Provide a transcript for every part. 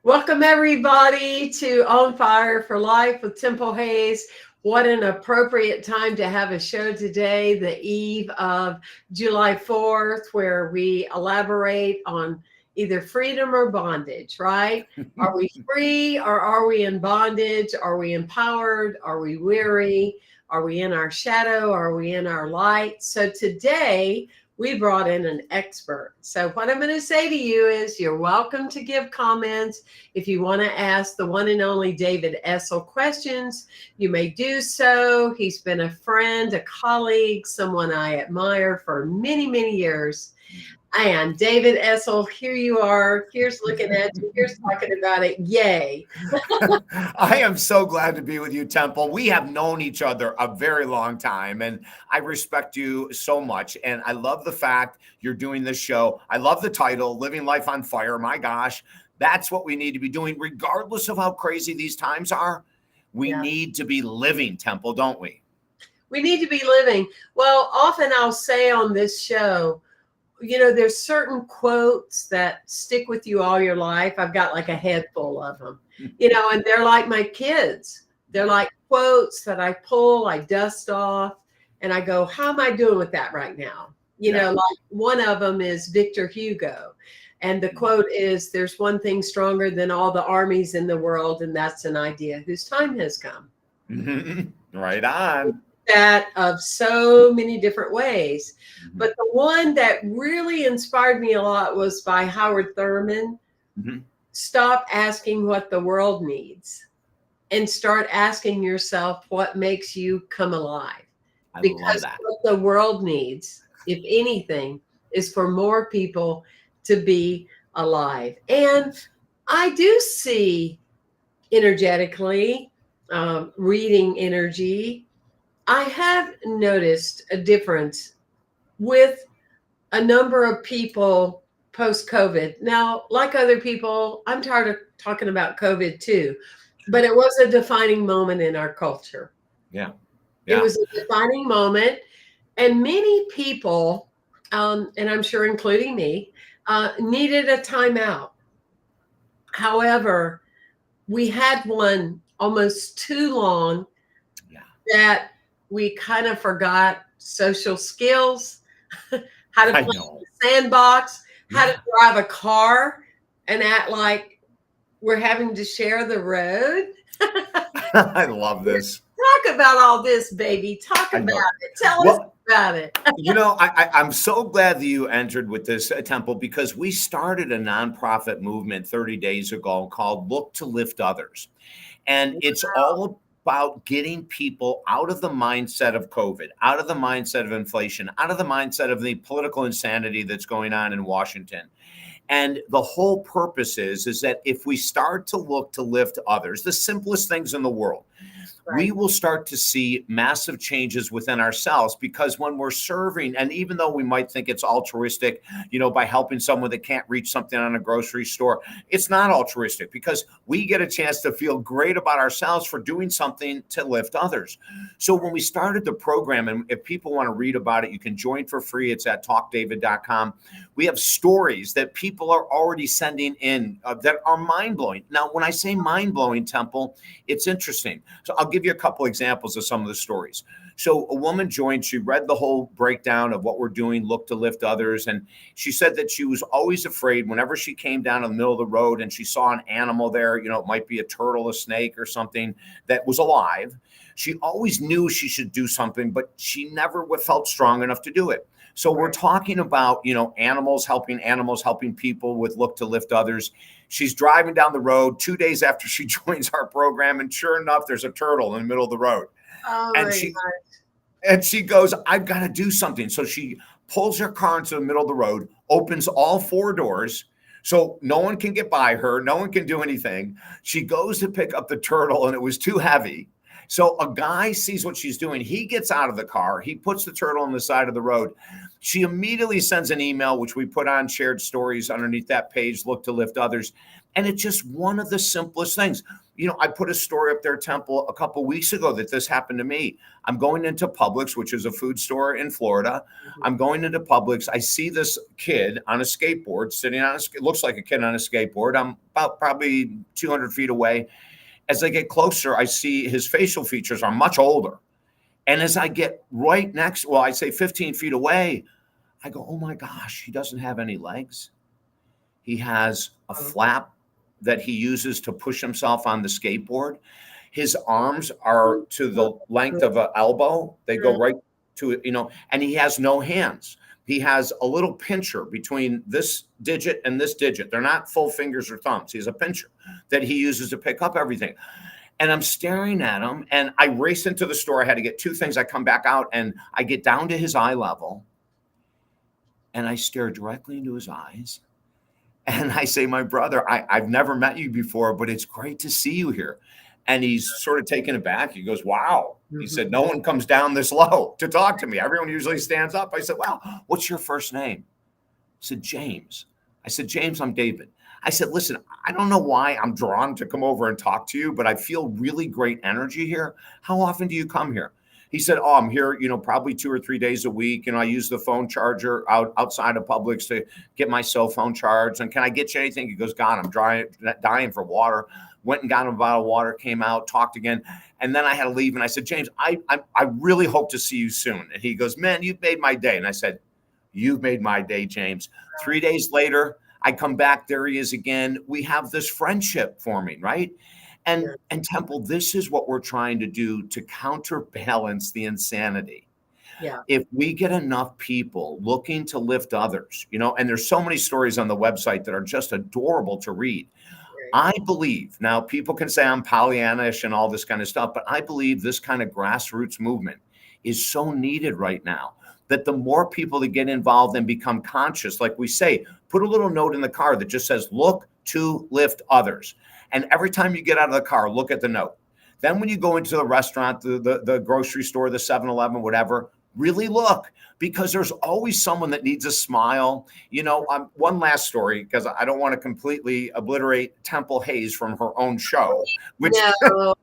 Welcome, everybody, to On Fire for Life with Temple Hayes. What an appropriate time to have a show today, the eve of July 4th, where we elaborate on either freedom or bondage, right? Are we free or are we in bondage? Are we empowered? Are we weary? Are we in our shadow? Are we in our light? So today, we brought in an expert. So what I'm going to say to you is you're welcome to give comments. If you want to ask the one and only David Essel questions, you may do so. He's been a friend, a colleague, someone I admire for many, many years. And David Essel, here you are. Here's looking at you. Here's talking about it. Yay. I am so glad to be with you, Temple. We have known each other a very long time, and I respect you so much. And I love the fact you're doing this show. I love the title, Living Life on Fire. My gosh, that's what we need to be doing, regardless of how crazy these times are. We need to be living, Temple, don't we? We need to be living. Well, often I'll say on this show, you know, there's certain quotes that stick with you all your life. I've got like a head full of them, you know, and they're like my kids. They're like quotes that I pull, I dust off, and I go, how am I doing with that right now? You know, like one of them is Victor Hugo. And the quote is, there's one thing stronger than all the armies in the world, and that's an idea whose time has come. Right on. That of so many different ways. But the one that really inspired me a lot was by Howard Thurman. Stop asking what the world needs and start asking yourself what makes you come alive. Because what the world needs, if anything, is for more people to be alive. And I do see energetically, reading energy, I have noticed a difference with a number of people post-COVID. Now, like other people, I'm tired of talking about COVID too, but it was a defining moment in our culture. Yeah. It was a defining moment. And many people, and I'm sure including me, needed a timeout. However, we had one almost too long that we kind of forgot social skills, how to play in the sandbox, how to drive a car and act like we're having to share the road. I love this. Talk about all this, baby. Talk about it. Tell us about it. You know, I'm so glad that you entered with this, Temple, because we started a nonprofit movement 30 days ago called Look to Lift Others. And it's all about getting people out of the mindset of COVID, out of the mindset of inflation, out of the mindset of the political insanity that's going on in Washington. And the whole purpose is that if we start to look to lift others, the simplest things in the world, we will start to see massive changes within ourselves, because when we're serving, and even though we might think it's altruistic, you know, by helping someone that can't reach something on a grocery store, it's not altruistic, because we get a chance to feel great about ourselves for doing something to lift others. So when we started the program, and if people want to read about it, you can join for free. It's at talkdavid.com. We have stories that people are already sending in that are mind-blowing. Now, when I say mind-blowing, Temple, it's interesting. So I'll give you a couple examples of some of the stories. So a woman joined, she read the whole breakdown of what we're doing, Look to Lift Others. And she said that she was always afraid whenever she came down in the middle of the road and she saw an animal there, you know, it might be a turtle, a snake or something that was alive. She always knew she should do something, but she never felt strong enough to do it. So we're talking about, you know, animals helping people with Look to Lift Others. She's driving down the road 2 days after she joins our program, and sure enough, there's a turtle in the middle of the road. Oh, and she goes, I've got to do something. So she pulls her car into the middle of the road, opens all four doors, so no one can get by her, no one can do anything. She goes to pick up the turtle, and it was too heavy. So a guy sees what she's doing. He gets out of the car. He puts the turtle on the side of the road. She immediately sends an email, which we put on shared stories underneath that page, Look to Lift Others. And it's just one of the simplest things. I put a story up there, Temple, a couple weeks ago that this happened to me. I'm going into Publix, which is a food store in Florida. I'm going into Publix. I see this kid on a skateboard sitting on looks like a kid on a skateboard. I'm about probably 200 feet away. As I get closer, I see his facial features are much older. And as I get right next, well, I say 15 feet away, I go, oh my gosh, he doesn't have any legs. He has a flap that he uses to push himself on the skateboard. His arms are to the length of an elbow. They go right to it, and he has no hands. He has a little pincher between this digit and this digit. They're not full fingers or thumbs. He has a pincher that he uses to pick up everything. And I'm staring at him, and I race into the store. I had to get two things. I come back out, and I get down to his eye level, and I stare directly into his eyes. And I say, my brother, I've never met you before, but it's great to see you here. And he's sort of taken aback. He goes, wow. He said, no one comes down this low to talk to me. Everyone usually stands up. I said, well, what's your first name? He said, James. I said, James, I'm David. I said, listen, I don't know why I'm drawn to come over and talk to you, but I feel really great energy here. How often do you come here? He said, oh, I'm here, probably 2 or 3 days a week. I use the phone charger outside of Publix to get my cell phone charged. And can I get you anything? He goes, God, I'm dying for water. Went and got him a bottle of water, came out, talked again. And then I had to leave. And I said, James, I really hope to see you soon. And he goes, man, you've made my day. And I said, you've made my day, James. 3 days later, I come back. There he is again. We have this friendship forming, right? And Temple, this is what we're trying to do to counterbalance the insanity. Yeah. If we get enough people looking to lift others, and there's so many stories on the website that are just adorable to read. I believe, now people can say I'm Pollyannish and all this kind of stuff, but I believe this kind of grassroots movement is so needed right now that the more people that get involved and become conscious, like we say, put a little note in the car that just says, look to lift others. And every time you get out of the car, look at the note. Then when you go into the restaurant, the grocery store, the 7-Eleven, whatever, really look, because there's always someone that needs a smile. One last story, because I don't want to completely obliterate Temple Hayes from her own show. No,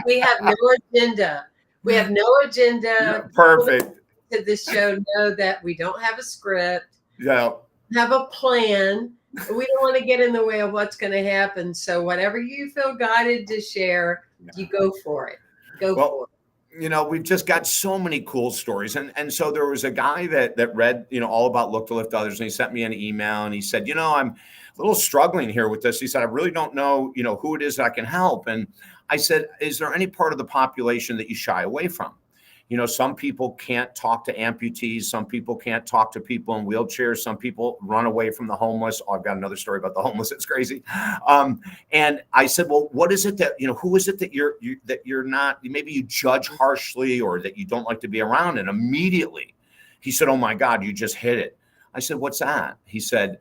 we have no agenda. We have no agenda. Perfect. To this show, know that we don't have a script. Yeah. Have a plan. We don't want to get in the way of what's going to happen. So whatever you feel guided to share, you go for it. Go for it. We've just got so many cool stories. And so there was a guy that read, all about Look to Lift Others. And he sent me an email and he said, I'm a little struggling here with this. He said, I really don't know, who it is that I can help. And I said, is there any part of the population that you shy away from? Some people can't talk to amputees. Some people can't talk to people in wheelchairs. Some people run away from the homeless. Oh, I've got another story about the homeless. It's crazy. And I said, well, what is it that, who is it that you're not, maybe you judge harshly or that you don't like to be around? And immediately he said, oh my God, you just hit it. I said, what's that? He said,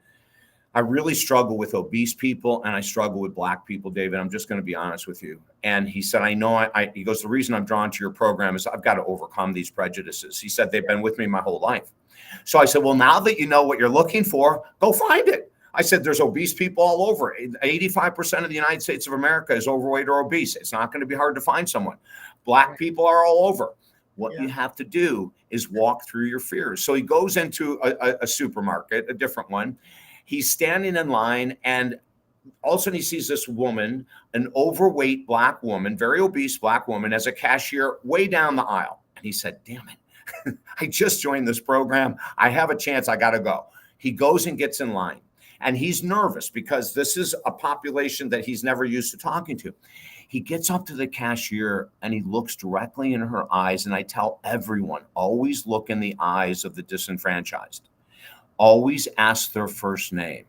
I really struggle with obese people and I struggle with Black people, David. I'm just going to be honest with you. And he said, I know, he goes, the reason I'm drawn to your program is I've got to overcome these prejudices. He said, they've been with me my whole life. So I said, well, now that you know what you're looking for, go find it. I said, there's obese people all over. 85% of the United States of America is overweight or obese. It's not going to be hard to find someone. Black people are all over. What you have to do is walk through your fears. So he goes into a supermarket, a different one. He's standing in line and all of a sudden he sees this woman, an overweight Black woman, very obese Black woman as a cashier way down the aisle. And he said, damn it, I just joined this program. I have a chance. I got to go. He goes and gets in line and he's nervous because this is a population that he's never used to talking to. He gets up to the cashier and he looks directly in her eyes. And I tell everyone, always look in the eyes of the disenfranchised. Always ask their first name.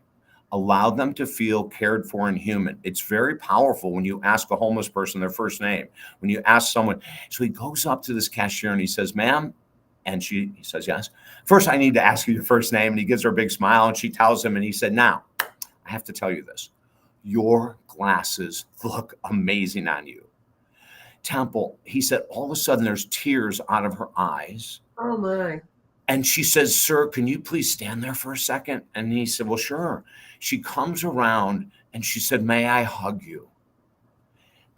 Allow them to feel cared for and human. It's very powerful when you ask a homeless person their first name, when you ask someone. So he goes up to this cashier and he says, ma'am, and he says, yes. First, I need to ask you your first name. And he gives her a big smile and she tells him, and he said, now, I have to tell you this. Your glasses look amazing on you. Temple, he said, all of a sudden there's tears out of her eyes. Oh my. And she says, sir, can you please stand there for a second? And he said, well, sure. She comes around and she said, may I hug you?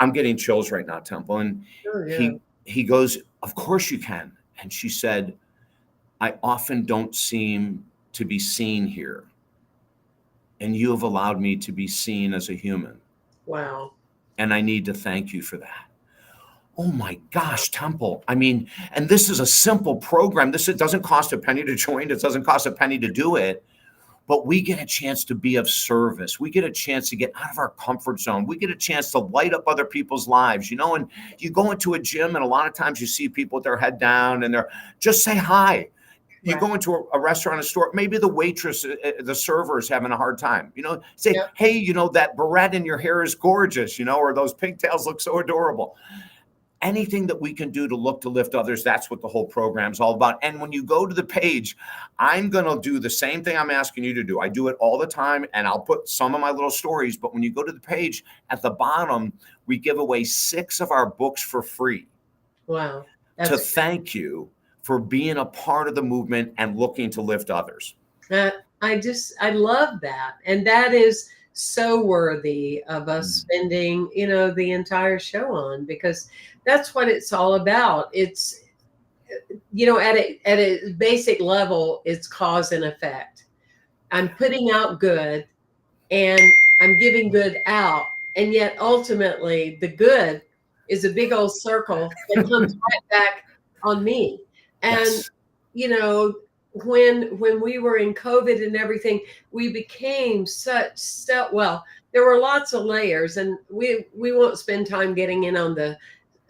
I'm getting chills right now, Temple. And Oh, yeah. he goes, of course you can. And she said, I often don't seem to be seen here. And you have allowed me to be seen as a human. Wow. And I need to thank you for that. Oh my gosh, Temple. I mean, and this is a simple program. It doesn't cost a penny to join. It doesn't cost a penny to do it. But we get a chance to be of service. We get a chance to get out of our comfort zone. We get a chance to light up other people's lives, and you go into a gym and a lot of times you see people with their head down and they're just say hi. You go into a restaurant, a store, maybe the waitress, the server is having a hard time, say, hey, that barrette in your hair is gorgeous, or those pigtails look so adorable. Anything that we can do to look to lift others, that's what the whole program's all about. And when you go to the page, I'm going to do the same thing I'm asking you to do. I do it all the time, and I'll put some of my little stories. But when you go to the page, at the bottom, we give away 6 of our books for free. Wow. To thank you for being a part of the movement and looking to lift others. I love that. And that is so worthy of us spending, the entire show on, because that's what it's all about. It's, at a basic level, it's cause and effect. I'm putting out good and I'm giving good out. And yet ultimately the good is a big old circle that comes right back on me. And, when we were in COVID and everything, we became there were lots of layers, and we won't spend time getting in on the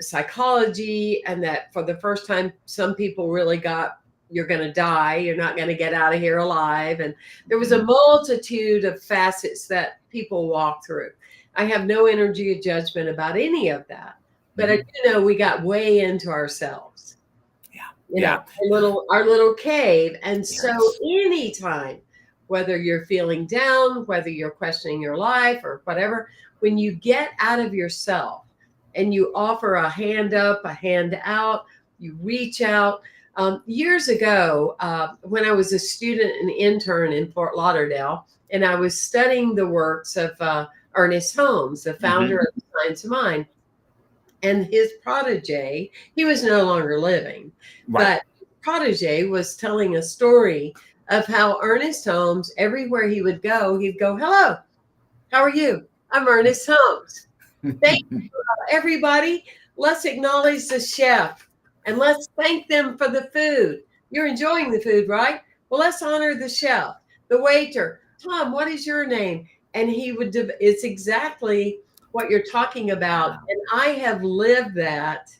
psychology, and that for the first time, some people really got, you're going to die. You're not going to get out of here alive. And there was a multitude of facets that people walk through. I have no energy of judgment about any of that, but I do know we got way into ourselves. Our little cave. And so anytime, whether you're feeling down, whether you're questioning your life or whatever, when you get out of yourself and you offer a hand up, a hand out, you reach out. Years ago, when I was a student and intern in Fort Lauderdale, and I was studying the works of Ernest Holmes, the founder of Science of Mind, and his protege, he was no longer living, but protege was telling a story of how Ernest Holmes, everywhere he would go, he'd go, hello, how are you? I'm Ernest Holmes. Thank you, everybody. Let's acknowledge the chef and let's thank them for the food. You're enjoying the food, right? Well, let's honor the chef, the waiter. Tom, what is your name? And he would, it's exactly what you're talking about. And I have lived that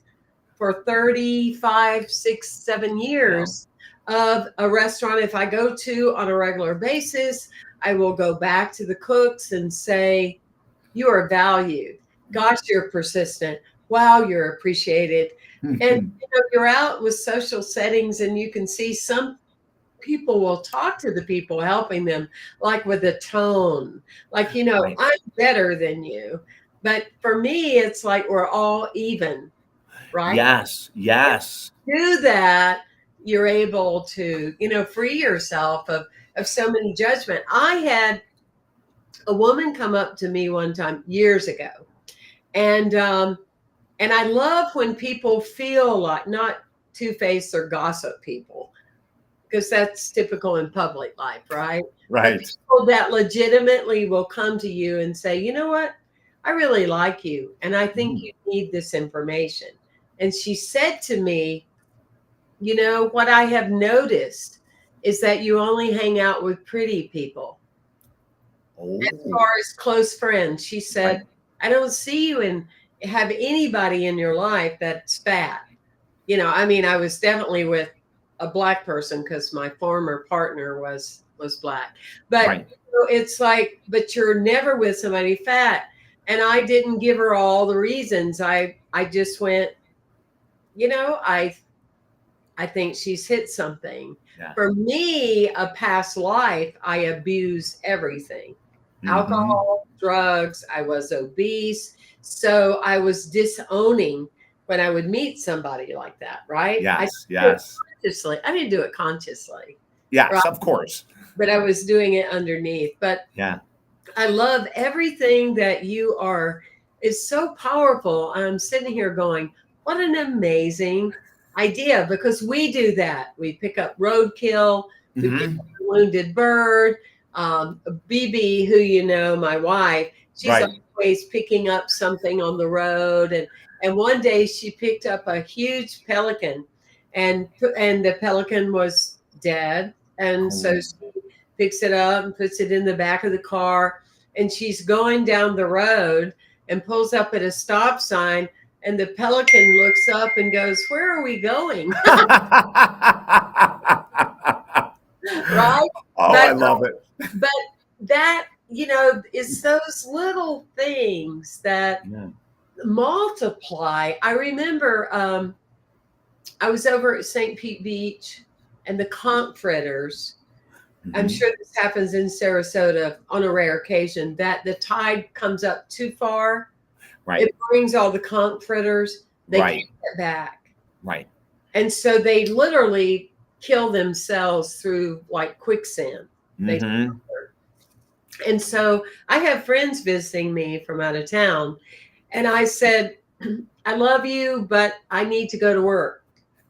for 35, 6, 7 years of a restaurant. If I go to on a regular basis, I will go back to the cooks and say, you are valued. Gosh, you're persistent. Wow, you're appreciated. And you're out with social settings and you can see some people will talk to the people helping them, like with a tone, like, I'm better than you. But for me, it's like we're all even, right? Yes. Do that, you're able to, free yourself of so many judgment. I had a woman come up to me one time years ago, and I love when people feel like not two-faced or gossip people, because that's typical in public life, right? Right. But people that legitimately will come to you and say, you know what? I really like you, and I think you need this information. And she said to me, what I have noticed is that you only hang out with pretty people. As far as close friends, she said, I don't see you and have anybody in your life that's fat. I was definitely with a Black person because my former partner was Black. But it's like, but you're never with somebody fat. And I didn't give her all the reasons. I just went, I think she's hit something. Yeah. For me, a past life, I abused everything. Alcohol, drugs, I was obese. So I was disowning when I would meet somebody like that, right? Yes. Consciously. I didn't do it consciously. Yes, right? Of course. But I was doing it underneath. But I love everything that you are is so powerful. I'm sitting here going, what an amazing idea, because we do that. We pick up roadkill, we pick Hmm. up a wounded bird. BB, who you know, my wife, she's Right. always picking up something on the road. And one day she picked up a huge pelican, and the pelican was dead. And so Oh. she picks it up and puts it in the back of the car. And she's going down the road and pulls up at a stop sign. And the pelican looks up and goes, "Where are we going?" Right? Oh, But I love it. but that, is those little things that Yeah. multiply. I remember I was over at St. Pete Beach, and the conch fritters. I'm Mhm. sure this happens in Sarasota on a rare occasion, that the tide comes up too far. Right. It brings all the conch fritters. They can't Right. get back. Right. And so they literally kill themselves through like quicksand. They Hmm. And so I have friends visiting me from out of town, and I said, "I love you, but I need to go to work."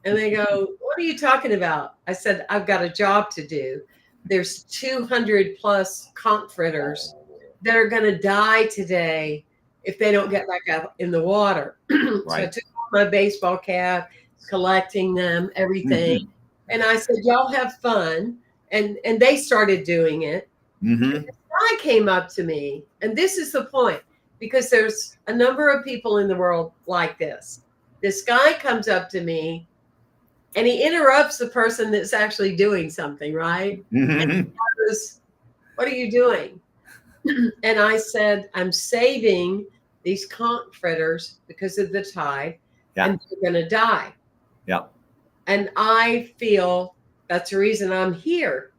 And they go, "What are you talking about?" I said, "I've got a job to do. There's 200 plus conch fritters that are going to die today if they don't get back out in the water." So I Right. took off my baseball cap, collecting them, everything. Hmm. And I said, "Y'all have fun." And they started doing it. Hmm. Guy came up to me, and this is the point, because there's a number of people in the world like this. This guy comes up to me, and he interrupts the person that's actually doing something, right? And Hmm. he goes, "What are you doing?" And I said, "I'm saving these conch fritters because of the tide, Yeah. and they're going to die. Yeah. And I feel that's the reason I'm here."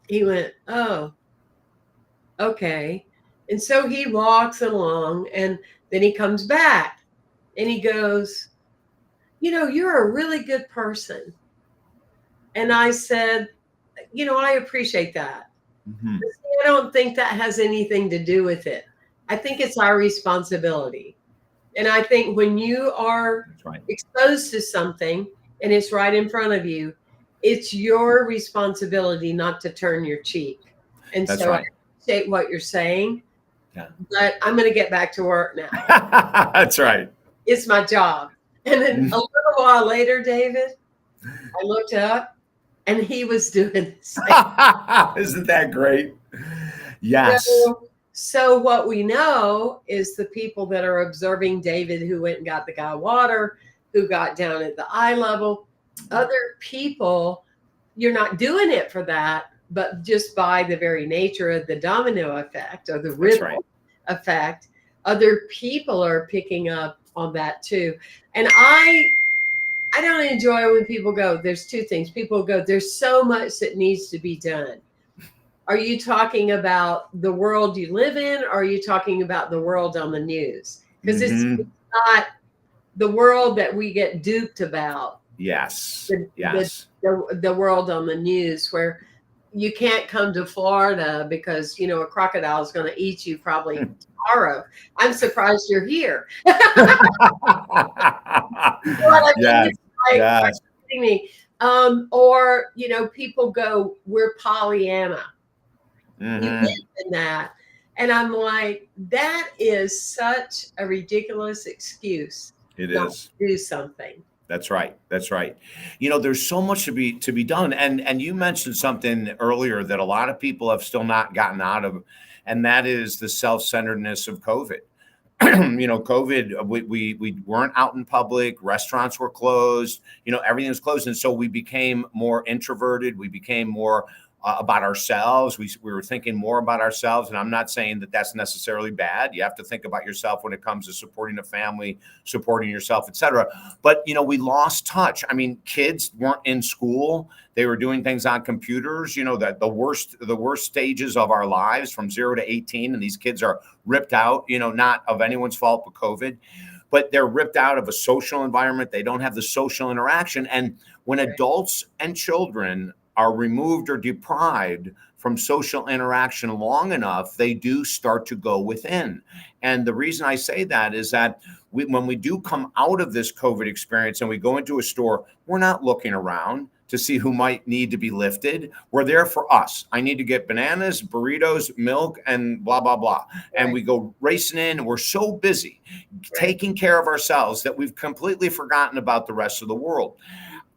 He went, "Oh, okay." And so he walks along, and then he comes back and he goes, "You're a really good person." And I said, "I appreciate that. Hmm. But see, I don't think that has anything to do with it. I think it's our responsibility. And I think when you are That's right. exposed to something and it's right in front of you, it's your responsibility not to turn your cheek." And That's so I right. appreciate what you're saying, Yeah. but I'm going to get back to work now. That's right. It's my job. And then a little while later, David, I looked up and he was doing the same. Isn't that great? Yes. So what we know is the people that are observing David, who went and got the guy water, who got down at the eye level, other people, you're not doing it for that, but just by the very nature of the domino effect or the That's right. ripple effect, other people are picking up on that too. And I don't enjoy when people go, there's two things. People go, "There's so much that needs to be done." Are you talking about the world you live in, or are you talking about the world on the news? Because it's Hmm. not the world that we get duped about, Yes. the, the, Yes. the world on the news, where you can't come to Florida because, a crocodile is going to eat you probably tomorrow. I'm surprised you're here. You know what I mean? Yes. It's like, are Yes. you kidding me? Or, people go, "We're Pollyanna." You Hmm. mentioned that. And I'm like, that is such a ridiculous excuse It not is. to do something. That's right. That's right. There's so much to be done. And you mentioned something earlier that a lot of people have still not gotten out of, and that is the self-centeredness of COVID. COVID, we weren't out in public, restaurants were closed, everything was closed. And so we became more introverted. We became more about ourselves. We were thinking more about ourselves. And I'm not saying that that's necessarily bad. You have to think about yourself when it comes to supporting a family, supporting yourself, et cetera. But, we lost touch. I mean, kids weren't in school. They were doing things on computers, that the worst stages of our lives from 0 to 18. And these kids are ripped out, not of anyone's fault but COVID, but they're ripped out of a social environment. They don't have the social interaction. And when Right. adults and children are removed or deprived from social interaction long enough, they do start to go within. And the reason I say that is that when we do come out of this COVID experience and we go into a store, we're not looking around to see who might need to be lifted. We're there for us. I need to get bananas, burritos, milk, and blah, blah, blah. Right. And we go racing in, and we're so busy taking care of ourselves that we've completely forgotten about the rest of the world.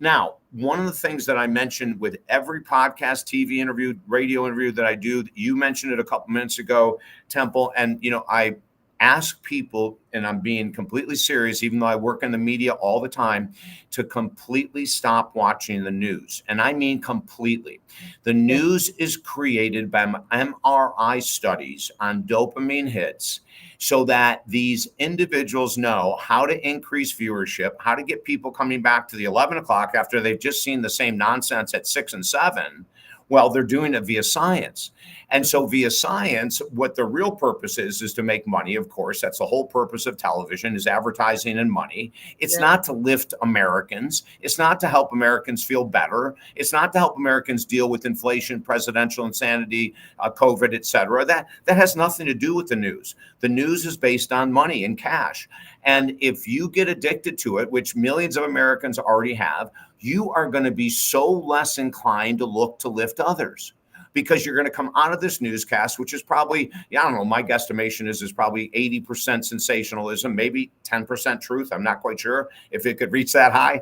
Now, one of the things that I mentioned with every podcast, TV interview, radio interview that I do, you mentioned it a couple minutes ago, Temple, and I ask people, and I'm being completely serious, even though I work in the media all the time, to completely stop watching the news. And I mean completely. The news is created by MRI studies on dopamine hits so that these individuals know how to increase viewership, how to get people coming back to the 11 o'clock after they've just seen the same nonsense at 6 and 7. Well, they're doing it via science. And so via science, what the real purpose is to make money, of course. That's the whole purpose of television, is advertising and money. It's not to lift Americans. It's not to help Americans feel better. It's not to help Americans deal with inflation, presidential insanity, COVID, et cetera. That has nothing to do with the news. The news is based on money and cash. And if you get addicted to it, which millions of Americans already have, you are going to be so less inclined to look to lift others, because you're going to come out of this newscast, which is probably, I don't know, my guesstimation is probably 80% sensationalism, maybe 10% truth. I'm not quite sure if it could reach that high.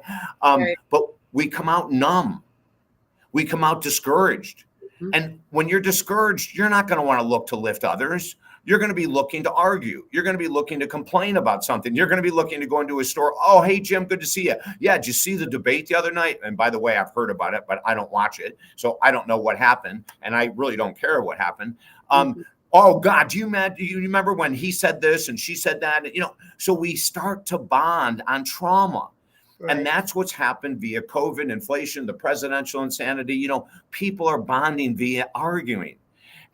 But we come out numb. We come out discouraged. Mm-hmm. And when you're discouraged, you're not going to want to look to lift others. You're going to be looking to argue. You're going to be looking to complain about something. You're going to be looking to go into a store. Oh, hey, Jim, good to see you. Yeah, did you see the debate the other night? And by the way, I've heard about it, but I don't watch it. So I don't know what happened. And I really don't care what happened. Oh, God, do you remember when he said this and she said that? So we start to bond on trauma. Right. And that's what's happened via COVID, inflation, the presidential insanity. People are bonding via arguing.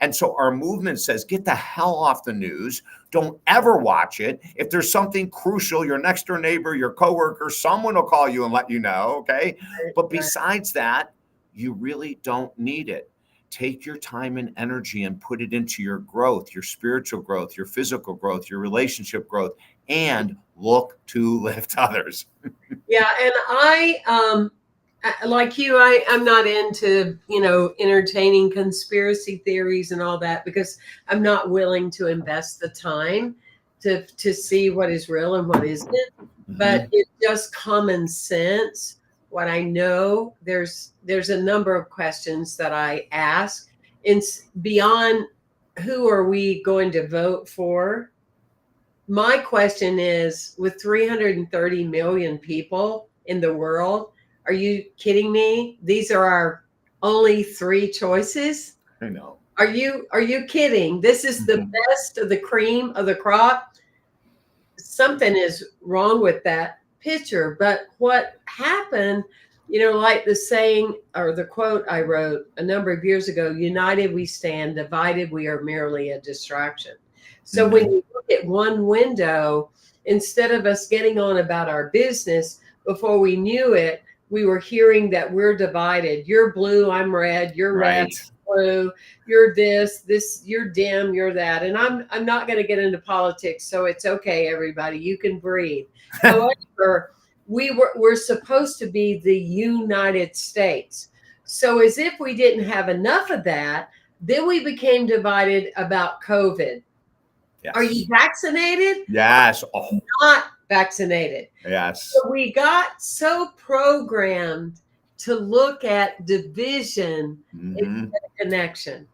And so our movement says, get the hell off the news. Don't ever watch it. If there's something crucial, your next door neighbor, your coworker, someone will call you and let you know, okay? But besides that, you really don't need it. Take your time and energy and put it into your growth, your spiritual growth, your physical growth, your relationship growth, and look to lift others. Yeah, and I like you, I'm not into, entertaining conspiracy theories and all that, because I'm not willing to invest the time to see what is real and what isn't. Mm-hmm. But it's just common sense. What I know, there's a number of questions that I ask. It's beyond who are we going to vote for. My question is, with 330 million people in the world, are you kidding me? These are our only 3 choices. I know. Are you kidding? This is the best of the cream of the crop. Something is wrong with that picture. But what happened, like the saying or the quote I wrote a number of years ago, united we stand, divided we are merely a distraction. So when you look at one window, instead of us getting on about our business, before we knew it, we were hearing that we're divided. You're blue, I'm red. You're red, blue. You're this, you're dim, you're that. And I'm not going to get into politics, so it's okay, everybody. You can breathe. However, we're supposed to be the United States. So as if we didn't have enough of that, then we became divided about COVID. Yes. Are you vaccinated? Yes. Oh. Not vaccinated. Yes. So we got so programmed to look at division instead of connection.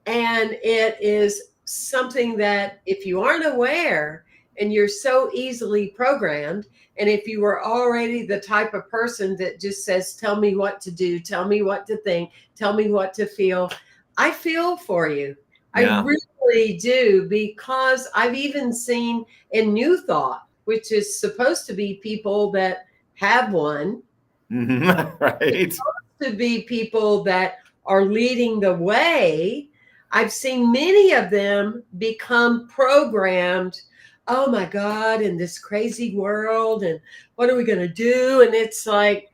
And it is something that if you aren't aware and you're so easily programmed, and if you were already the type of person that just says, tell me what to do, tell me what to think, tell me what to feel, I feel for you. Yeah. I really do, because I've even seen in New Thought, which is supposed to be people that have one, right? It's supposed to be people that are leading the way. I've seen many of them become programmed. Oh my God, in this crazy world, and what are we going to do? And it's like,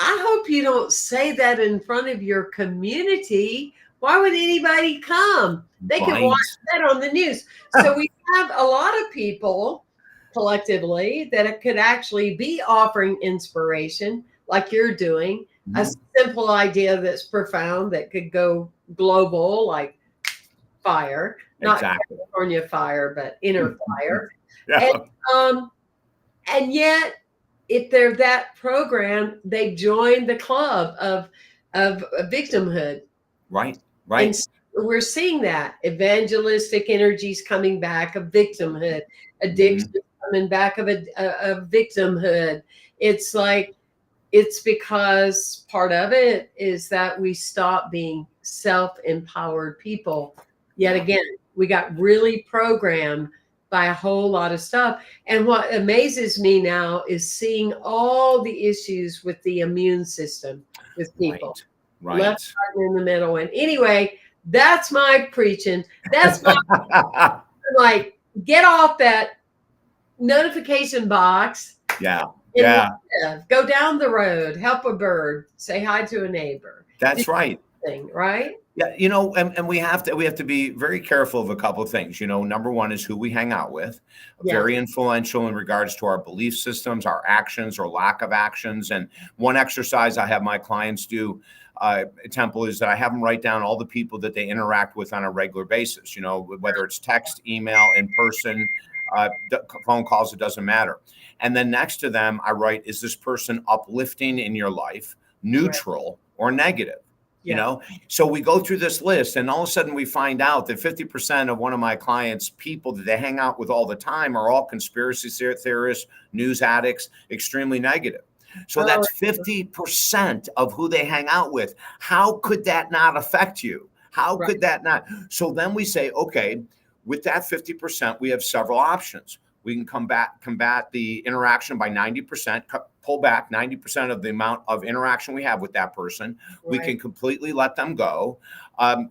I hope you don't say that in front of your community. Why would anybody come? They could watch Right. that on the news. So we have a lot of people collectively that could actually be offering inspiration, like you're doing, a Mhm. simple idea that's profound that could go global, like fire, not Exactly. California fire, but inner fire. Yeah. And um, and yet, if they're that program, they join the club of victimhood, Right. and Right. we're seeing that evangelistic energies coming back of victimhood, addiction Mhm. coming back of victimhood. It's like it's because part of it is that we stop being self-empowered people. Yet Yeah. again, we got really programmed by a whole lot of stuff. And what amazes me now is seeing all the issues with the immune system with people, Right. left, Right. right, and in the middle. And anyway, that's my preaching. That's my like, get off that notification box Yeah. and Yeah. live. Go down the road, help a bird, say hi to a neighbor. Do That's right. something, right? Yeah, and we have to be very careful of a couple of things. Number one is who we hang out with, Yeah. very influential in regards to our belief systems, our actions or lack of actions. And one exercise I have my clients do, Temple, is that I have them write down all the people that they interact with on a regular basis. Whether it's text, email, in person, phone calls, it doesn't matter. And then next to them, I write, is this person uplifting in your life, Right. neutral, or negative? You Yeah. know, so we go through this list, and all of a sudden we find out that 50% of one of my clients' people that they hang out with all the time are all conspiracy theorists, news addicts, extremely negative. So Oh, that's 50% of who they hang out with. How could that not affect you? How right. could that not? So then we say, okay, with that 50%, we have several options. We can combat the interaction by 90%, pull back 90% of the amount of interaction we have with that person. We Right. can completely let them go.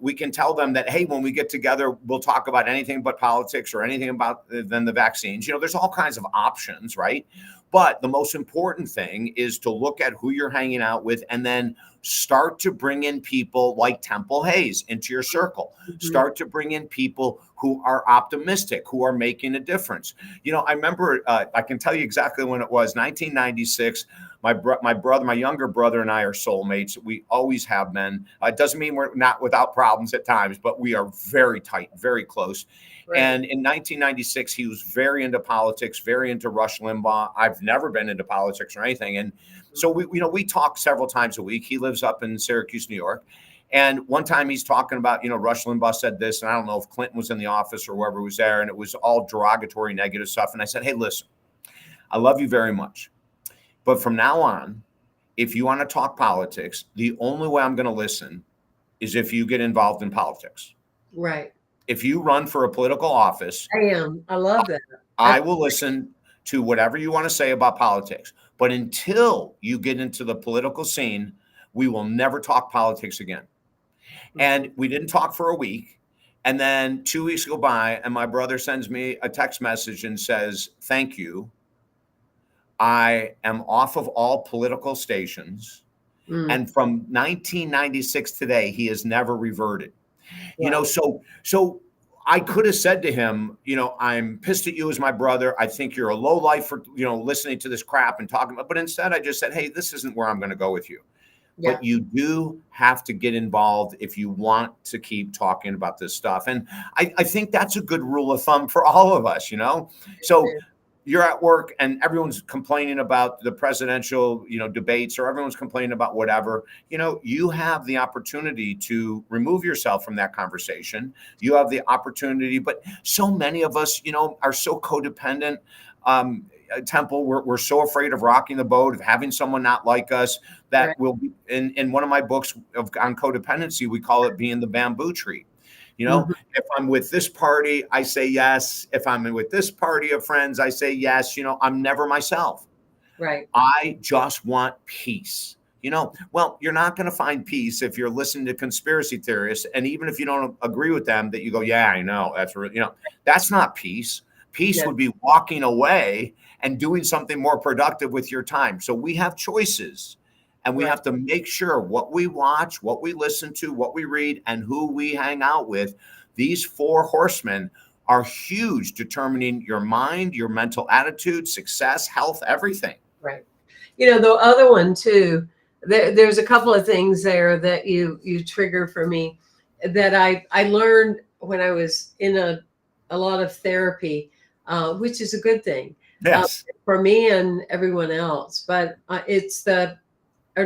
We can tell them that, hey, when we get together, we'll talk about anything but politics or anything about than the vaccines. There's all kinds of options, right? But the most important thing is to look at who you're hanging out with and then start to bring in people like Temple Hayes into your circle. Mhm. Start to bring in people who are optimistic, who are making a difference. I remember, I can tell you exactly when it was, 1996. My younger brother and I are soulmates. We always have been. It doesn't mean we're not without problems at times, but we are very tight, very close. Right. And in 1996, he was very into politics, very into Rush Limbaugh. I've never been into politics or anything. And so we talk several times a week. He lives up in Syracuse, New York. And one time he's talking about, Rush Limbaugh said this, and I don't know if Clinton was in the office or whoever was there, and it was all derogatory, negative stuff. And I said, hey, listen, I love you very much. But from now on, if you want to talk politics, the only way I'm going to listen is if you get involved in politics. Right. If you run for a political office, I love that. I will listen to whatever you want to say about politics. But until you get into the political scene, we will never talk politics again. And we didn't talk for a week. And then 2 weeks go by, and my brother sends me a text message and says, thank you. I am off of all political stations. Mm. And from 1996 today, he has never reverted. Wow. So I could have said to him, I'm pissed at you as my brother. I think you're a low life for, listening to this crap and talking about, but instead I just said, hey, this isn't where I'm going to go with you. Yeah. But you do have to get involved if you want to keep talking about this stuff. And I think that's a good rule of thumb for all of us, So you're at work and everyone's complaining about the presidential, debates, or everyone's complaining about whatever, you have the opportunity to remove yourself from that conversation. You have the opportunity, but so many of us, are so codependent. Temple, we're so afraid of rocking the boat, of having someone not like us, that Right. will be in one of my books on codependency, we call it being the bamboo tree. Mhm. If I'm with this party, I say yes. If I'm with this party of friends, I say yes. I'm never myself. Right. I just want peace. Well, you're not going to find peace if you're listening to conspiracy theorists. And even if you don't agree with them, that you go, yeah, I know. That's not peace. Peace Yeah. would be walking away and doing something more productive with your time. So we have choices. And we Right. have to make sure what we watch, what we listen to, what we read, and who we hang out with. These four horsemen are huge, determining your mind, your mental attitude, success, health, everything. Right. The other one too, there's a couple of things there that you trigger for me that I learned when I was in a lot of therapy, which is a good thing Yes. for me and everyone else. But it's a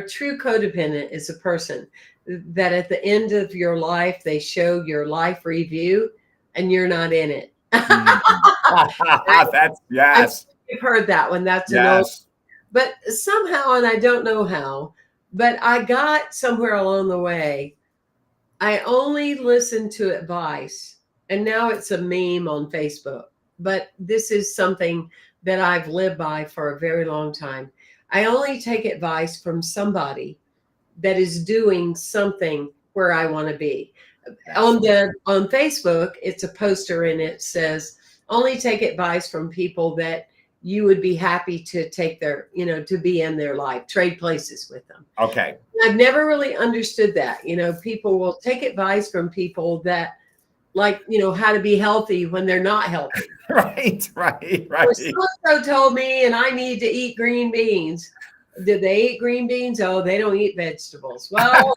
true codependent is a person that at the end of your life, they show your life review and you're not in it. Mm. That's I've yes. heard that one. That's an old, Yes. but somehow, and I don't know how, but I got somewhere along the way. I only listened to advice, and now it's a meme on Facebook. But this is something that I've lived by for a very long time. I only take advice from somebody that is doing something where I want to be. On Facebook, it's a poster and it says, only take advice from people that you would be happy to take their, to be in their life, trade places with them. Okay. I've never really understood that. People will take advice from people that like, how to be healthy when they're not healthy. Right. Right. Or Right. so-and-so told me, and I need to eat green beans. Did they eat green beans? Oh, they don't eat vegetables. Well,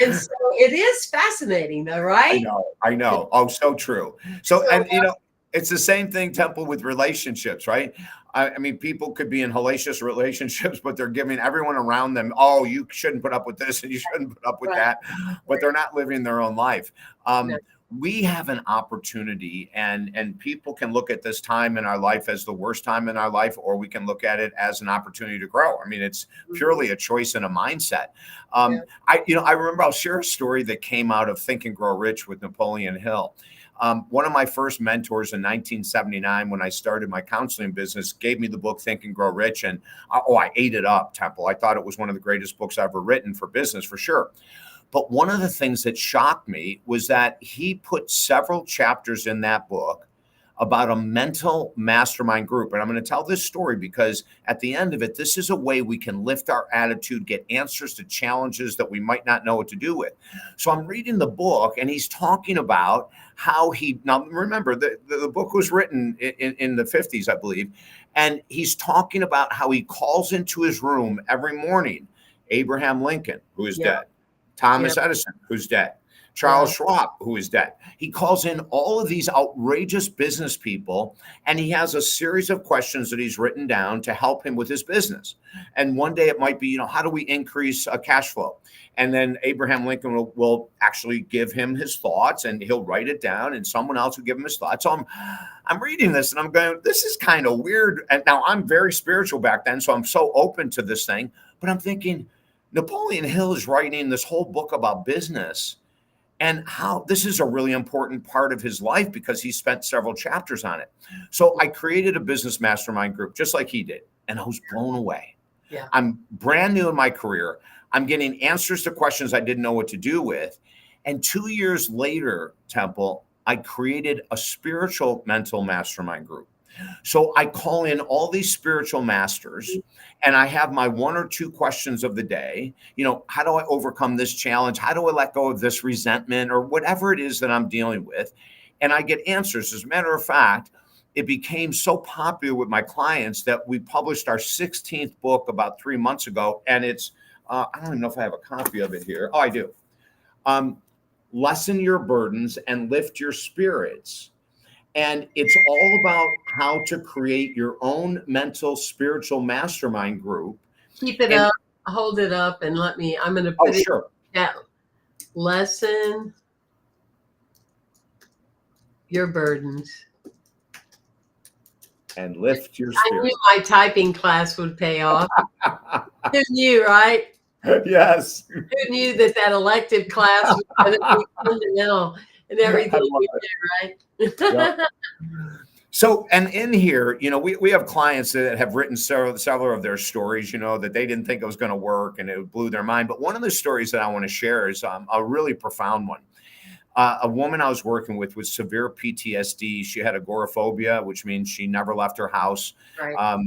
and so it is fascinating though, right? I know. Oh, so true. So, and it's the same thing, Temple, with relationships, right? I mean, people could be in hellacious relationships, but they're giving everyone around them, oh, you shouldn't put up with this and you shouldn't put up with Right. that, but they're not living their own life. No. We have an opportunity, and people can look at this time in our life as the worst time in our life, or we can look at it as an opportunity to grow. I mean, it's purely a choice and a mindset. I remember, I'll share a story that came out of Think and Grow Rich with Napoleon Hill. One of my first mentors in 1979, when I started my counseling business, gave me the book Think and Grow Rich, and I ate it up, Temple. I thought it was one of the greatest books ever written for business, for sure. But one of the things that shocked me was that he put several chapters in that book about a mental mastermind group. And I'm going to tell this story because at the end of it, this is a way we can lift our attitude, get answers to challenges that we might not know what to do with. So I'm reading the book, and he's talking about how now remember, the book was written in the 50s, I believe. And he's talking about how he calls into his room every morning Abraham Lincoln, who is dead. Thomas Edison, who's dead. Charles Schwab, who is dead. He calls in all of these outrageous business people, and he has a series of questions that he's written down to help him with his business. And one day it might be, how do we increase cash flow? And then Abraham Lincoln will actually give him his thoughts, and he'll write it down, and someone else will give him his thoughts. So I'm reading this, and I'm going, this is kind of weird. And now I'm very spiritual back then, so I'm so open to this thing. But I'm thinking, Napoleon Hill is writing this whole book about business and how this is a really important part of his life because he spent several chapters on it. So I created a business mastermind group just like he did, and I was blown away. Yeah. I'm brand new in my career. I'm getting answers to questions I didn't know what to do with. And 2 years later, Temple, I created a spiritual mental mastermind group. So I call in all these spiritual masters, and I have my 1 or 2 questions of the day. How do I overcome this challenge? How do I let go of this resentment or whatever it is that I'm dealing with? And I get answers. As a matter of fact, it became so popular with my clients that we published our 16th book about 3 months ago. And it's, I don't even know if I have a copy of it here. Oh, I do. Lessen your burdens and lift your spirits. And it's all about how to create your own mental, spiritual mastermind group. Keep it up, hold it up, and I'm going to put it down. Lessen your burdens. And lift your spirit. I knew my typing class would pay off. Who knew, right? Yes. Who knew that elective class was going to be fundamental and everything we did, right? Yep. So, and in here, we have clients that have written several of their stories, that they didn't think it was going to work and it blew their mind. But one of the stories that I want to share is a really profound one. a woman I was working with severe PTSD. She had agoraphobia, which means she never left her house. Right.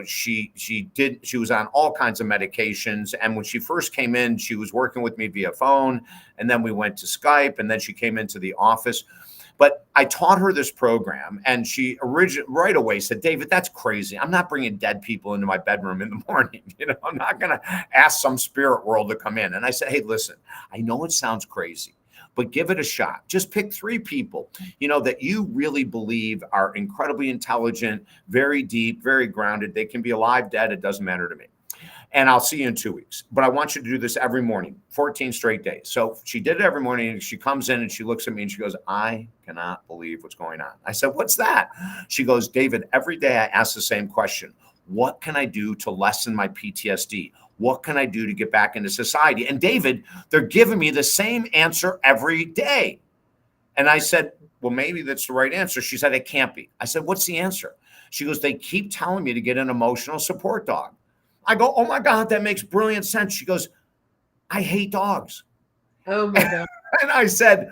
She was on all kinds of medications. And when she first came in, she was working with me via phone. And then we went to Skype, and then she came into the office. But I taught her this program, and she right away said, David, that's crazy. I'm not bringing dead people into my bedroom in the morning. I'm not going to ask some spirit world to come in. And I said, hey, listen, I know it sounds crazy, but give it a shot. Just pick 3 people, that you really believe are incredibly intelligent, very deep, very grounded. They can be alive, dead. It doesn't matter to me. And I'll see you in 2 weeks. But I want you to do this every morning, 14 straight days. So she did it every morning. And she comes in and she looks at me and she goes, I cannot believe what's going on. I said, what's that? She goes, David, every day I ask the same question. What can I do to lessen my PTSD? What can I do to get back into society? And David, they're giving me the same answer every day. And I said, well, maybe that's the right answer. She said, it can't be. I said, what's the answer? She goes, they keep telling me to get an emotional support dog. I go, oh my God, that makes brilliant sense. She goes, I hate dogs. Oh my God. And I said,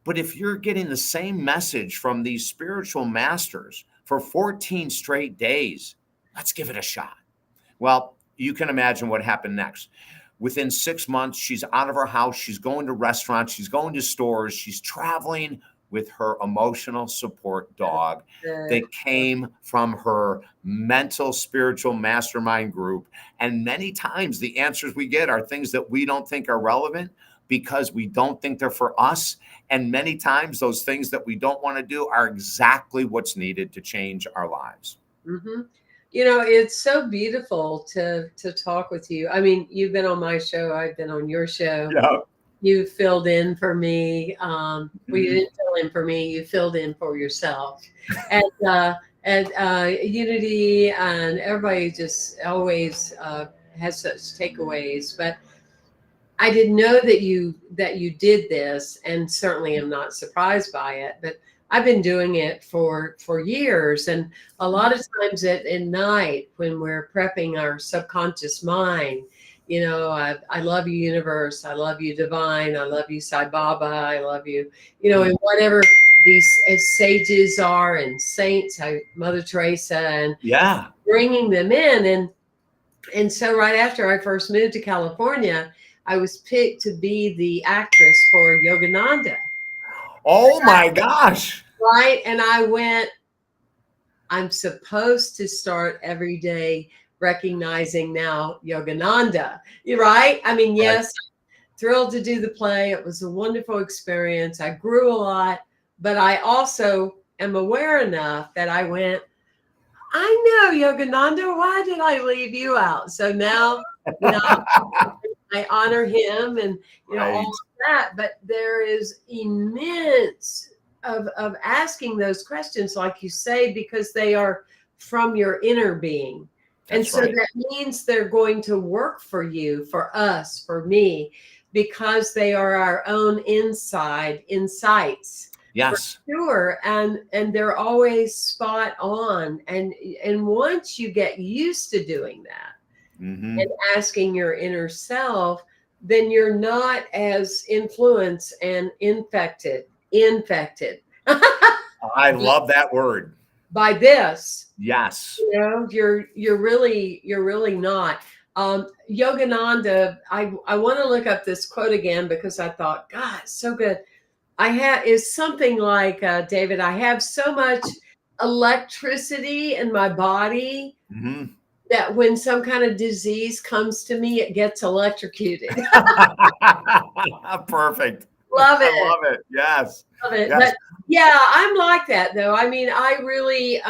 but if you're getting the same message from these spiritual masters for 14 straight days, let's give it a shot. Well, you can imagine what happened next. Within 6 months, she's out of her house. She's going to restaurants. She's going to stores. She's traveling with her emotional support dog that came from her mental spiritual mastermind group. And many times the answers we get are things that we don't think are relevant because we don't think they're for us. And many times those things that we don't want to do are exactly what's needed to change our lives. Mm-hmm. It's so beautiful to talk with you. I mean, you've been on my show. I've been on your show. Yeah. You filled in for me. Well, you didn't fill in for me. You filled in for yourself. And Unity and everybody just always has such takeaways. But I didn't know that you did this, and certainly am not surprised by it. But I've been doing it for years, and a lot of times at night when we're prepping our subconscious mind. I love you, universe. I love you, divine. I love you, Sai Baba. I love you, and whatever these sages are and saints, Mother Teresa, and bringing them in. And so right after I first moved to California, I was picked to be the actress for Yogananda. Oh my gosh. Right. And I went, I'm supposed to start every day recognizing now Yogananda, right? I mean, yes, thrilled to do the play. It was a wonderful experience. I grew a lot, but I also am aware enough that I went, I know Yogananda, why did I leave you out? So now, I honor him and, all of that, but there is immense of asking those questions, like you say, because they are from your inner being. And so that means they're going to work for you, for us, for me, because they are our own insights. Yes. For sure. And they're always spot on. And once you get used to doing that and asking your inner self, then you're not as influenced and infected. I love that word. By this. Yes. You're really not. Yogananda, I want to look up this quote again because I thought, God, so good. Is something like, David, I have so much electricity in my body that when some kind of disease comes to me, it gets electrocuted. Perfect. Love it. I love it. Yes. Love it. Yes. But yeah, I'm like that though. I mean, I really,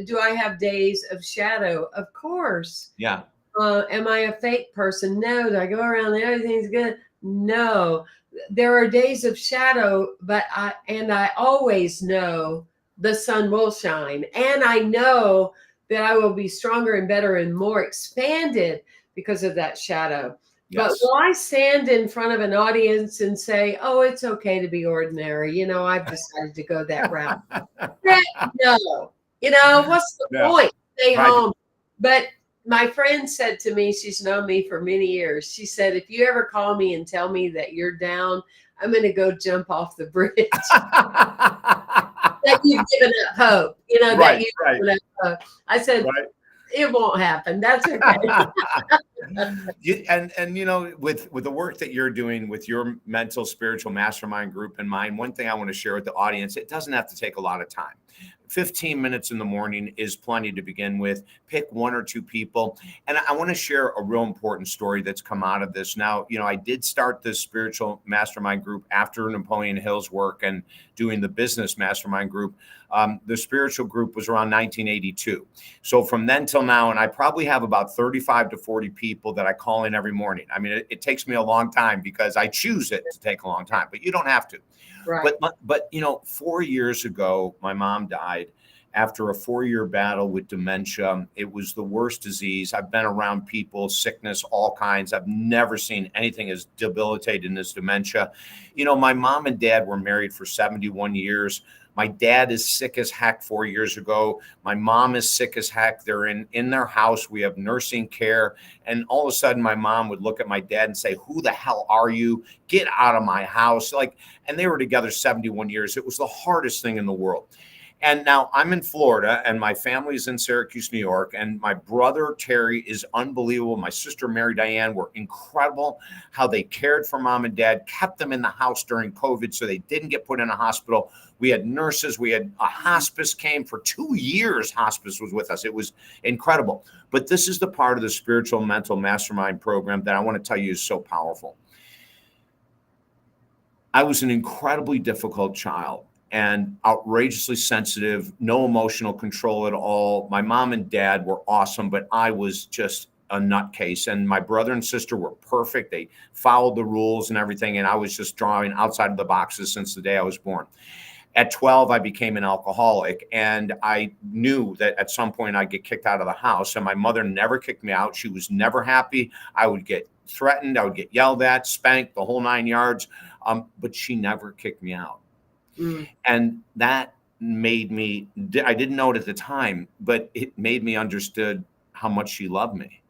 do I have days of shadow? Of course. Yeah. Am I a fake person? No. Do I go around and everything's good? No. There are days of shadow, but I always know the sun will shine. And I know that I will be stronger and better and more expanded because of that shadow. Yes. But will I stand in front of an audience and say, oh, it's okay to be ordinary? I've decided to go that route. No. What's the point? Stay home. But my friend said to me, she's known me for many years. She said, if you ever call me and tell me that you're down, I'm going to go jump off the bridge. That you've given up hope, that Right, you've right, given up hope. I said, right. it won't happen. That's okay. And with the work that you're doing with your mental spiritual mastermind group and mine, one thing I want to share with the audience, it doesn't have to take a lot of time. 15 minutes in the morning is plenty to begin with. Pick one or two people. And I want to share a real important story that's come out of this. Now, I did start this spiritual mastermind group after Napoleon Hill's work and doing the business mastermind group. The spiritual group was around 1982. So from then till now, and I probably have about 35 to 40 people that I call in every morning. I mean, it takes me a long time because I choose it to take a long time, but you don't have to. Right. But 4 years ago, my mom died after a 4-year battle with dementia. It was the worst disease. I've been around people, sickness, all kinds. I've never seen anything as debilitating as dementia. My mom and dad were married for 71 years. My dad is sick as heck 4 years ago. My mom is sick as heck. They're in their house. We have nursing care. And all of a sudden, my mom would look at my dad and say, "Who the hell are you? Get out of my house." And they were together 71 years. It was the hardest thing in the world. And now I'm in Florida and my family's in Syracuse, New York. And my brother, Terry, is unbelievable. My sister, Mary Diane, were incredible how they cared for mom and dad, kept them in the house during COVID so they didn't get put in a hospital. We had nurses. We had a hospice came for 2 years. Hospice was with us. It was incredible. But this is the part of the spiritual mental mastermind program that I want to tell you is so powerful. I was an incredibly difficult child and outrageously sensitive, no emotional control at all. My mom and dad were awesome, but I was just a nutcase. And my brother and sister were perfect. They followed the rules and everything. And I was just drawing outside of the boxes since the day I was born. At 12, I became an alcoholic, and I knew that at some point I'd get kicked out of the house. And my mother never kicked me out. She was never happy. I would get threatened. I would get yelled at, spanked, the whole 9 yards. But she never kicked me out. And that made me, I didn't know it at the time, but it made me understood how much she loved me,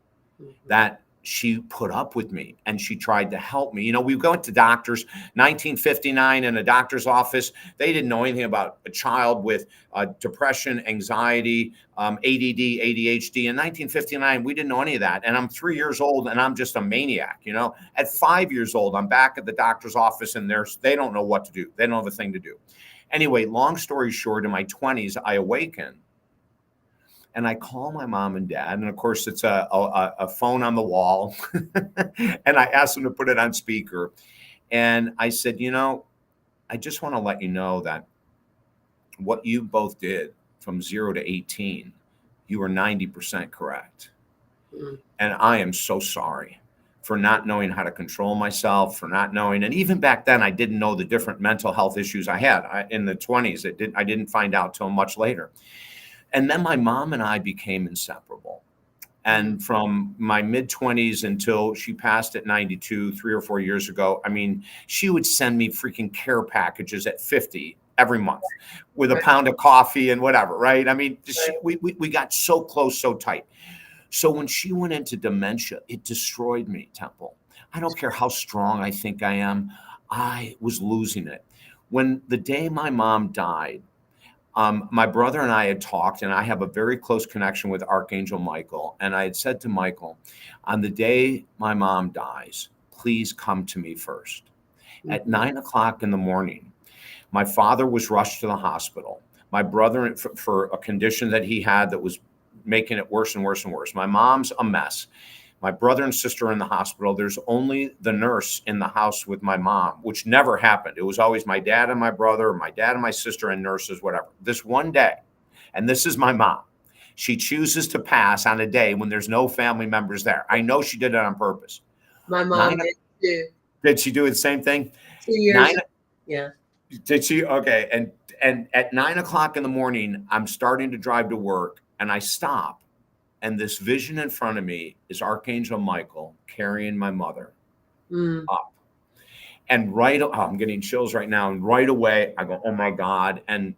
that she put up with me and she tried to help me. We went to doctors, 1959 in a doctor's office. They didn't know anything about a child with depression, anxiety, ADD, ADHD. In 1959, we didn't know any of that. And I'm 3 years old and I'm just a maniac. At 5 years old, I'm back at the doctor's office and they don't know what to do. They don't have a thing to do. Anyway, long story short, in my 20s, I awaken. And I call my mom and dad, and of course it's a phone on the wall. And I asked them to put it on speaker. And I said, I just want to let you know that what you both did from 0 to 18, you were 90% correct. And I am so sorry for not knowing how to control myself, for not knowing. And even back then, I didn't know the different mental health issues I had in the 20s. I didn't find out till much later. And then my mom and I became inseparable. And from my mid-20s until she passed at 92, 3 or 4 years ago, I mean, she would send me freaking care packages at 50 every month with a pound of coffee and whatever, right? I mean, we got so close, so tight. So when she went into dementia, it destroyed me, Temple. I don't care how strong I think I am. I was losing it. When the day my mom died, my brother and I had talked, and I have a very close connection with Archangel Michael. And I had said to Michael, on the day my mom dies, please come to me first. At 9 o'clock in the morning, my father was rushed to the hospital. My brother, for a condition that he had that was making it worse and worse and worse. My mom's a mess. My brother and sister are in the hospital. There's only the nurse in the house with my mom, which never happened. It was always my dad and my brother, or my dad and my sister and nurses, whatever. This one day, and this is my mom, she chooses to pass on a day when there's no family members there. I know she did it on purpose. My mom did too. Did she do the same thing? 2 years. Yeah. Did she? Okay. And at 9 o'clock in the morning, I'm starting to drive to work, and I stop. And this vision in front of me is Archangel Michael carrying my mother up. And I'm getting chills right now. And right away, I go, oh my God. And,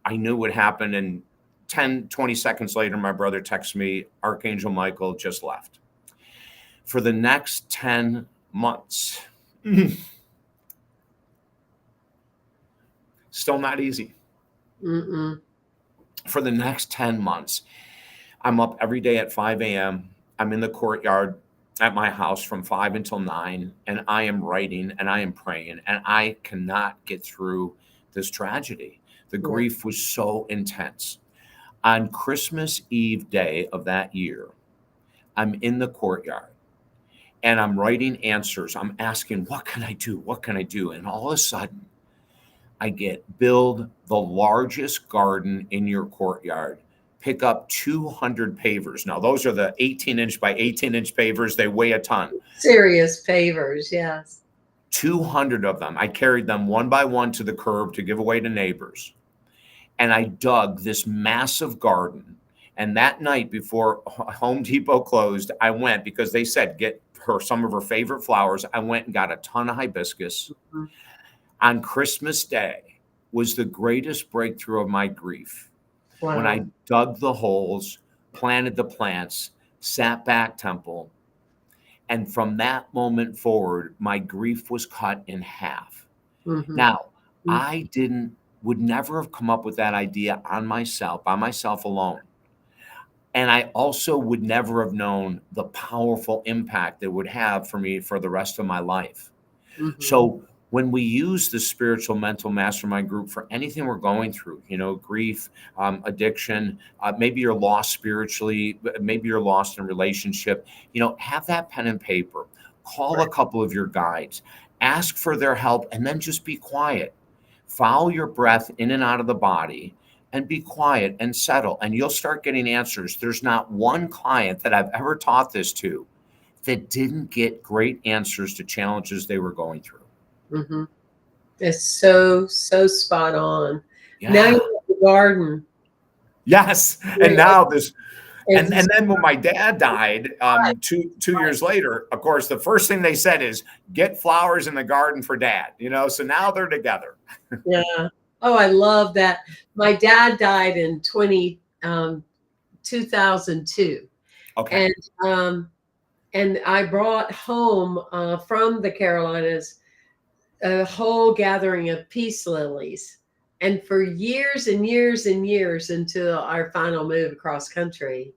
I knew what happened. And 10, 20 seconds later, my brother texts me, Archangel Michael just left. For the next 10 months, Still not easy. Mm-mm. For the next 10 months, I'm up every day at 5 a.m. I'm in the courtyard at my house from 5 until 9, and I am writing and I am praying, and I cannot get through this tragedy. The Yeah. grief was so intense. On Christmas Eve day of that year, I'm in the courtyard and I'm writing answers. I'm asking, what can I do? What can I do? And all of a sudden, I get build the largest garden in your courtyard. Pick up 200 pavers. Now, those are the 18-inch by 18-inch pavers. They weigh a ton. Serious favors, yes. 200 of them. I carried them one by one to the curb to give away to neighbors. And I dug this massive garden. And that night before Home Depot closed, I went because they said get her some of her favorite flowers. I went and got a ton of hibiscus. Mm-hmm. On Christmas Day was the greatest breakthrough of my grief. Wow. When I dug the holes, planted the plants, sat back, Temple, and from that moment forward, my grief was cut in half. Mm-hmm. Now, I would never have come up with that idea on myself, by myself alone. And I also would never have known the powerful impact it would have for me for the rest of my life. Mm-hmm. So when we use the spiritual mental mastermind group for anything we're going through, grief, addiction, maybe you're lost spiritually, maybe you're lost in a relationship, have that pen and paper, call a couple of your guides, ask for their help, and then just be quiet. Follow your breath in and out of the body and be quiet and settle, and you'll start getting answers. There's not one client that I've ever taught this to that didn't get great answers to challenges they were going through. Mm-hmm. It's so spot on. Yeah. Now you have the garden. Yes. And now this, and then when my dad died 2 years later, of course, the first thing they said is get flowers in the garden for Dad, so now they're together. Yeah. Oh, I love that. My dad died in 2002. Okay. And I brought home from the Carolinas a whole gathering of peace lilies. And for years and years and years until our final move across country,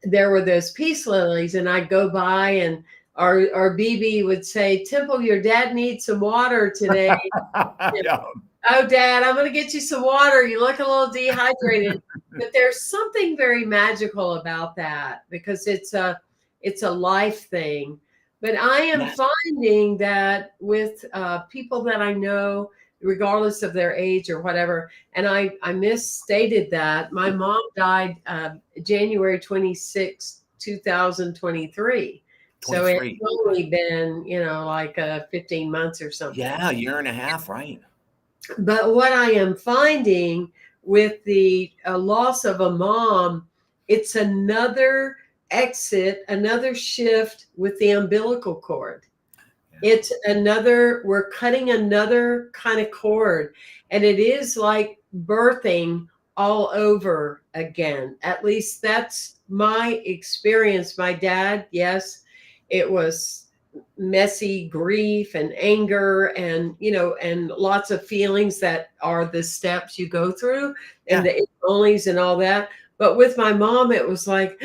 there were those peace lilies. And I'd go by and our BB would say, Temple, your dad needs some water today. Yeah. Oh, Dad, I'm going to get you some water. You look a little dehydrated. But there's something very magical about that because it's a life thing. But I am finding that with people that I know, regardless of their age or whatever, and I misstated that. My mom died January 26, 2023. So it's only been, like 15 months or something. Yeah, a year and a half, right? But what I am finding with the loss of a mom, it's another exit, another shift with the umbilical cord. It's we're cutting another kind of cord, and it is like birthing all over again. At least that's my experience. My dad, yes, it was messy grief and anger and and lots of feelings that are the steps you go through and the onlys and all that. But with my mom, it was like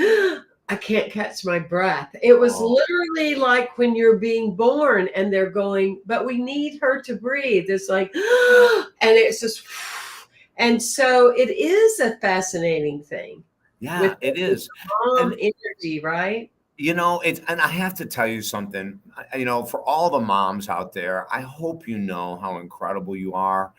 I can't catch my breath. It was literally like when you're being born and they're going, but we need her to breathe. It's like, and it's just, and so it is a fascinating thing. Yeah, it is. Mom energy, right? And I have to tell you something, for all the moms out there, I hope you know how incredible you are.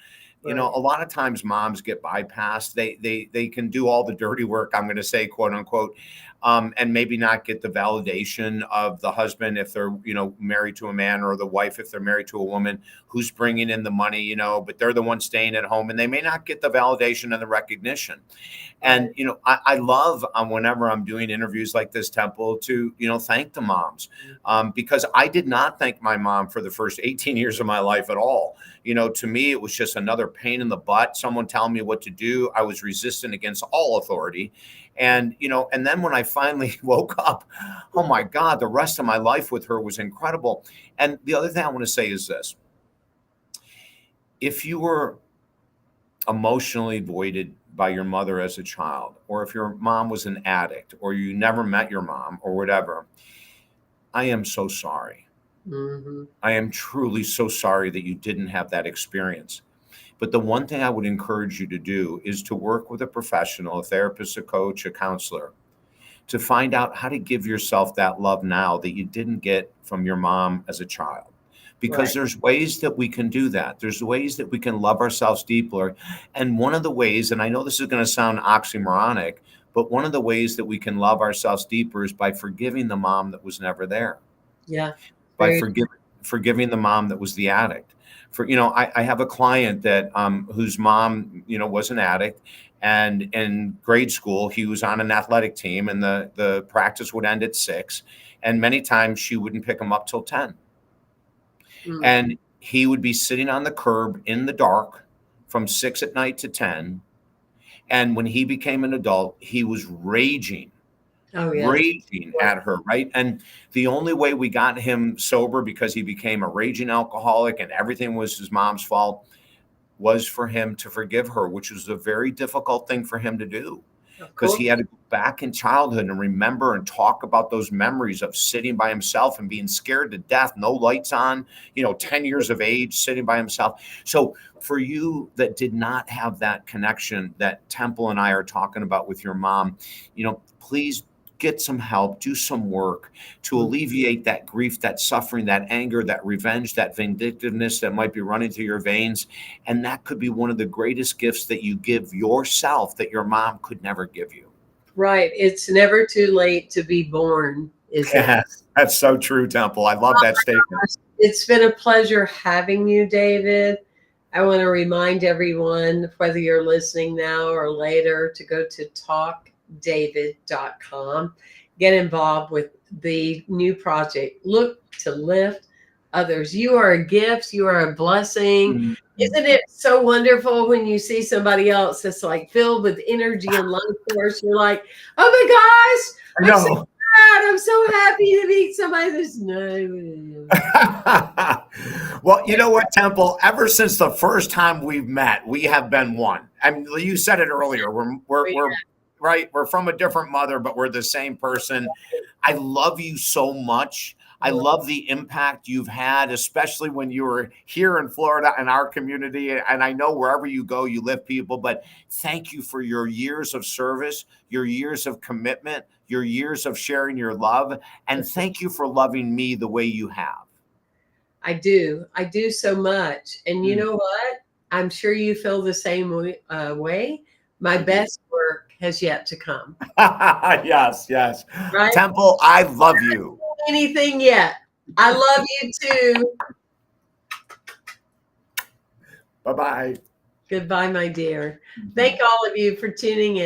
Right. A lot of times moms get bypassed. They can do all the dirty work, I'm going to say, quote unquote, and maybe not get the validation of the husband if they're, married to a man, or the wife if they're married to a woman who's bringing in the money, but they're the one staying at home, and they may not get the validation and the recognition. And, I love whenever I'm doing interviews like this, Temple, to, thank the moms, because I did not thank my mom for the first 18 years of my life at all. To me, it was just another pain in the butt, someone telling me what to do. I was resistant against all authority. And, and then when I finally woke up, oh my God, the rest of my life with her was incredible. And the other thing I want to say is this. If you were emotionally voided by your mother as a child, or if your mom was an addict, or you never met your mom, or whatever, I am so sorry. Hmm. I am truly so sorry that you didn't have that experience. But the one thing I would encourage you to do is to work with a professional, a therapist, a coach, a counselor, to find out how to give yourself that love now that you didn't get from your mom as a child. Because Right. there's ways that we can do that. There's ways that we can love ourselves deeper. And one of the ways, and I know this is going to sound oxymoronic, but one of the ways that we can love ourselves deeper is by forgiving the mom that was never there, Yeah. by Very. forgiving the mom that was the addict. I have a client that whose mom, was an addict, and in grade school he was on an athletic team, and the practice would end at 6, and many times she wouldn't pick him up till 10, Mm. and he would be sitting on the curb in the dark from 6 at night to 10. And when he became an adult, he was Oh, yes. raging at her, right? And the only way we got him sober, because he became a raging alcoholic and everything was his mom's fault, was for him to forgive her, which was a very difficult thing for him to do, Of because course. he had to go back in childhood and remember and talk about those memories of sitting by himself and being scared to death, no lights on, 10 years of age, sitting by himself. So for you that did not have that connection that Temple and I are talking about with your mom, please get some help, do some work to Mm. alleviate that grief, that suffering, that anger, that revenge, that vindictiveness that might be running through your veins. And that could be one of the greatest gifts that you give yourself that your mom could never give you. Right. It's never too late to be born, is it? Yes, that's so true, Temple. I love that statement. It's been a pleasure having you, David. I want to remind everyone, whether you're listening now or later, to go to talkdavid.com. Get involved with the new project. Look to lift others. You are a gift. You are a blessing. Mhm. Isn't it so wonderful when you see somebody else that's like filled with energy and life force? You're like, oh my gosh, I I'm so know. glad. I'm so happy to meet somebody that's no. Well, you know what, Temple? Ever since the first time we've met, we have been one. I mean, you said it earlier. We're right. We're from a different mother, but we're the same person. I love you so much. I love the impact you've had, especially when you were here in Florida in our community. And I know wherever you go, you lift people. But thank you for your years of service, your years of commitment, your years of sharing your love. And thank you for loving me the way you have. I do. I do so much. And you Mm. know what? I'm sure you feel the same way. My I do. best work has yet to come. Yes, yes. Right? Temple, I love you. Anything yet. I love you too. Bye-bye. Goodbye, my dear. Thank all of you for tuning in.